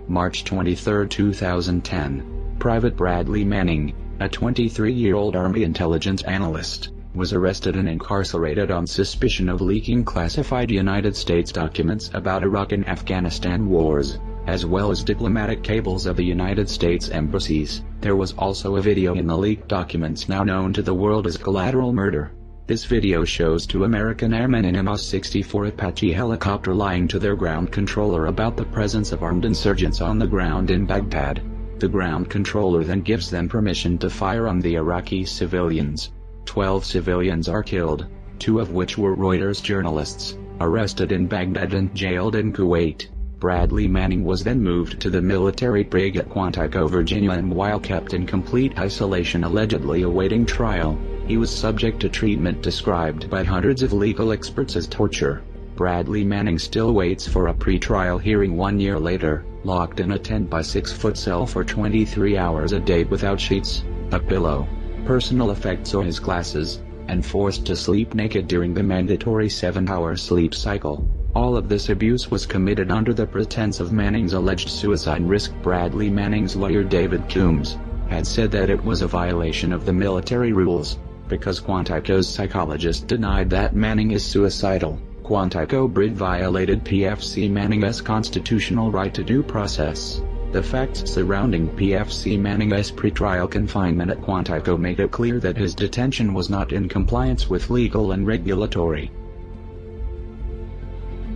March 23, 2010. Private Bradley Manning, a 23-year-old Army intelligence analyst, was arrested and incarcerated on suspicion of leaking classified United States documents about Iraq and Afghanistan wars, as well as diplomatic cables of the United States embassies. There was also a video in the leaked documents now known to the world as collateral murder. This video shows two American airmen in an AH-64 Apache helicopter lying to their ground controller about the presence of armed insurgents on the ground in Baghdad. The ground controller then gives them permission to fire on the Iraqi civilians. 12 civilians are killed, 2 of which were Reuters journalists, arrested in Baghdad and jailed in Kuwait. Bradley Manning was then moved to the military brig at Quantico, Virginia, and while kept in complete isolation allegedly awaiting trial, he was subject to treatment described by hundreds of legal experts as torture. Bradley Manning still waits for a pre-trial hearing 1 year later, locked in a 10-by-6-foot cell for 23 hours a day without sheets, a pillow, personal effects or his glasses, and forced to sleep naked during the mandatory 7-hour sleep cycle. All of this abuse was committed under the pretense of Manning's alleged suicide risk. Bradley Manning's lawyer David Coombs had said that it was a violation of the military rules, because Quantico's psychologist denied that Manning is suicidal. Quantico brig violated PFC Manning's constitutional right to due process. The facts surrounding PFC Manning's pretrial confinement at Quantico made it clear that his detention was not in compliance with legal and regulatory.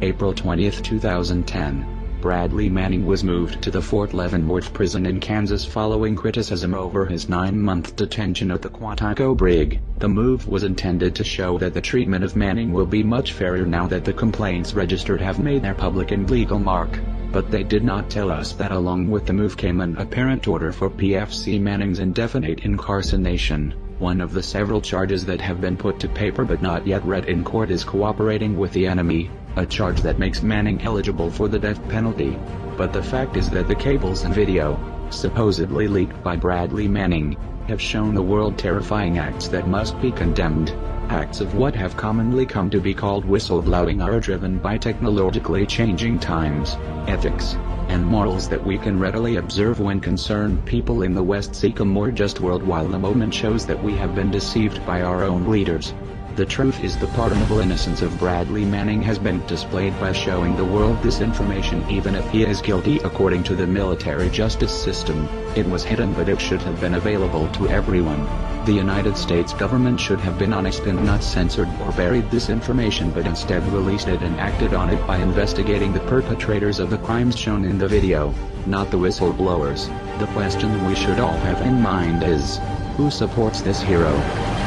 April 20, 2010. Bradley Manning was moved to the Fort Leavenworth prison in Kansas following criticism over his 9-month detention at the Quantico brig. The move was intended to show that the treatment of Manning will be much fairer now that the complaints registered have made their public and legal mark. But they did not tell us that along with the move came an apparent order for PFC Manning's indefinite incarceration. One of the several charges that have been put to paper but not yet read in court is cooperating with the enemy, a charge that makes Manning eligible for the death penalty. But the fact is that the cables and video, supposedly leaked by Bradley Manning, have shown the world terrifying acts that must be condemned. Acts of what have commonly come to be called whistleblowing are driven by technologically changing times, ethics, and morals that we can readily observe when concerned people in the West seek a more just world, while the moment shows that we have been deceived by our own leaders. The truth is the pardonable innocence of Bradley Manning has been displayed by showing the world this information. Even if he is guilty according to the military justice system, it was hidden, but it should have been available to everyone. The United States government should have been honest and not censored or buried this information, but instead released it and acted on it by investigating the perpetrators of the crimes shown in the video, not the whistleblowers. The question we should all have in mind is, who supports this hero?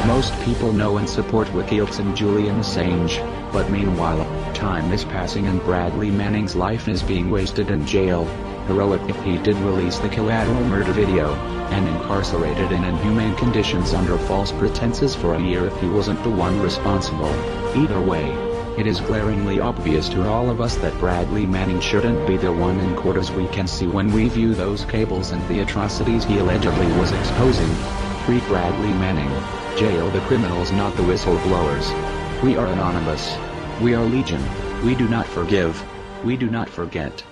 Most people know and support WikiLeaks and Julian Assange, but meanwhile, time is passing and Bradley Manning's life is being wasted in jail. Heroic if he did release the collateral murder video, and incarcerated in inhumane conditions under false pretenses for a year if he wasn't the one responsible. Either way, it is glaringly obvious to all of us that Bradley Manning shouldn't be the one in court, as we can see when we view those cables and the atrocities he allegedly was exposing. Free Bradley Manning. Jail the criminals, not the whistleblowers. We are anonymous. We are legion. We do not forgive. We do not forget.